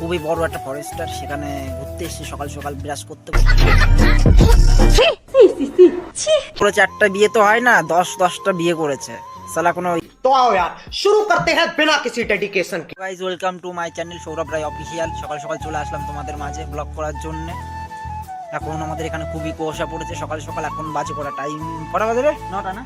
খুবই বড় একটা ফরেস্টার, সেখানে ঘুরতে এসেছি সকাল সকাল ব্রাশ করতে করেছে। একটা বিয়ে তো হয় না, 10টা বিয়ে করেছে সালা কোনো। तो आओ यार शुरू करते हैं बिना किसी डेडिकेशन के। Guys welcome to my channel Sourav Roy official. সকাল সকাল চলে আসলাম তোমাদের মাঝে ব্লগ করার জন্য। এখন আমাদের এখানে খুবই কুয়াশা পড়েছে সকাল সকাল। এখন বাজে করা টাইম, কটা বাজে রে? 9টা না?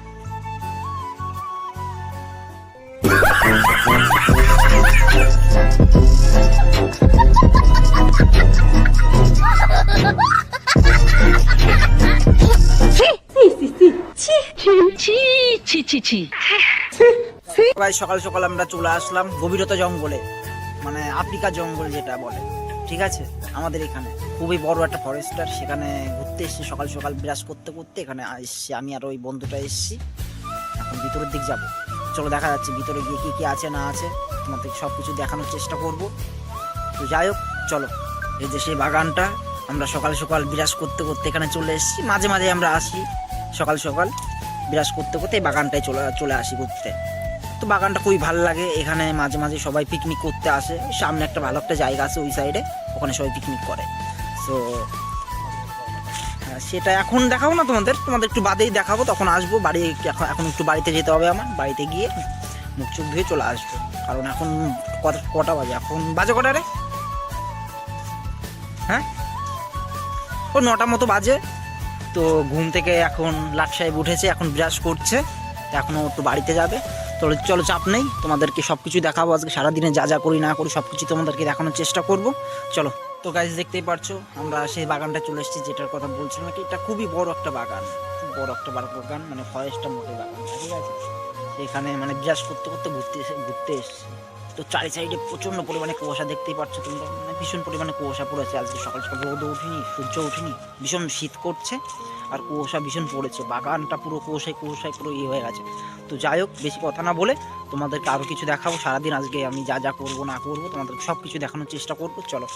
ভাই সকাল সকাল আমরা চলে আসলাম গভীরতা জঙ্গলে, মানে আফ্রিকা জঙ্গল যেটা বলে, ঠিক আছে। আমাদের এখানে খুবই বড় একটা ফরেস্টার, সেখানে ঘুরতে এসেছি সকাল সকাল ব্রাশ করতে করতে। এখানে এসছি আমি আর ওই বন্ধুটা এসছি। এখন ভিতরের দিক যাব, চলো দেখা যাচ্ছে ভিতরে গিয়ে কি কি আছে না আছে, তোমাদের সব কিছু দেখানোর চেষ্টা করব। তো যাই হোক চলো, এই যে সেই বাগানটা, আমরা সকাল সকাল ব্রাশ করতে করতে এখানে চলে এসেছি। মাঝে মাঝে আমরা আসি সকাল সকাল ব্রাশ করতে করতে এই বাগানটায় চলে আসি ঘুরতে। তো বাগানটা খুবই ভালো লাগে, এখানে মাঝে মাঝে সবাই পিকনিক করতে আসে। সামনে একটা ভালো একটা জায়গা আছে ওই সাইডে, ওখানে সবাই পিকনিক করে। সো সেটা এখন দেখাবো না তোমাদের একটু বাদেই দেখাবো, তখন আসবো বাড়ি। এখন একটু বাড়িতে যেতে হবে আমার, বাড়িতে গিয়ে মুখ চোখ ধুয়ে চলে আসবো। কারণ এখন কটা বাজে? এখন বাজে কটা রে? হ্যাঁ, ও 9টা মতো বাজে। তো ঘুম থেকে এখন লাট সাহেব উঠেছে, এখন ব্রাশ করছে, এখনও একটু বাড়িতে যাবে। তো চলো চাপ নেই, তোমাদেরকে সব কিছু দেখাবো আজকে। সারাদিনে যা যা করি না করি সব কিছু তোমাদেরকে দেখানোর চেষ্টা করব। চলো। তো গাইজ দেখতেই পারছো আমরা সেই বাগানটা চলে এসেছি যেটার কথা বলছিলাম। এটা খুবই বড় একটা বাগান, খুব বড় একটা বাগান, মানে ফরেস্টের মতো বাগান, ঠিক আছে। এখানে মানে ব্রাশ করতে করতে ঘুরতে এসেছি। তো চারি সাইডে প্রচণ্ড পরিমাণে কুয়াশা দেখতেই পাচ্ছ তোমরা, মানে ভীষণ পরিমাণে কুয়াশা পড়েছে আজকে। সকাল সকাল রোদও উঠিনি, সূর্য উঠিনি, ভীষণ শীত করছে আর কুয়াশা ভীষণ পড়েছে। বাগানটা পুরো কুয়াশায় পুরো ইয়ে হয়ে গেছে। তো যাই হোক, বেশি কথা না বলে তোমাদেরকে আরও কিছু দেখাবো। সারাদিন আজকে আমি যা যা করবো না করবো তোমাদেরকে সব কিছু দেখানোর চেষ্টা করবো। চলো।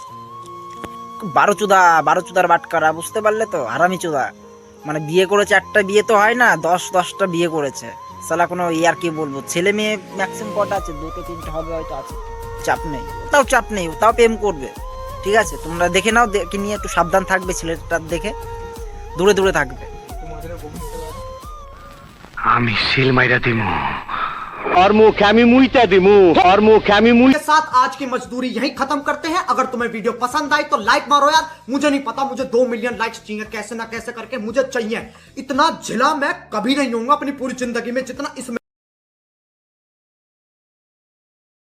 বারোচুদার বাটকারা, বুঝতে পারলে তো? হারামি চুদা, মানে বিয়ে করেছে। একটা বিয়ে তো হয় না, 10টা বিয়ে করেছে সালা কোনো। আর কি বলবো, ছেলে মেয়ে ম্যাক্সিমাম কটা আছে? 2-3টে হবে হয়তো, আছে। চাপ নেই, চাপ নেই, তাও প্রেম করবে, ঠিক আছে। তোমরা দেখে নাও, দেখে নিয়ে একটু সাবধান থাকবে, ছেলেটার দেখে দূরে দূরে থাকবে। আমি সিল মাইরা দিমু और मुख আমি মুইতা দিমু और मुख আমি মুই। के साथ आज की मजदूरी यहीं खत्म करते हैं। अगर तुम्हें वीडियो पसंद आई तो लाइक मारो यार। मुझे नहीं पता, मुझे 2 मिलियन लाइक्स चाहिए, कैसे ना कैसे करके मुझे चाहिए। इतना झिला मैं कभी नहीं होऊंगा अपनी पूरी जिंदगी में जितना इसमें।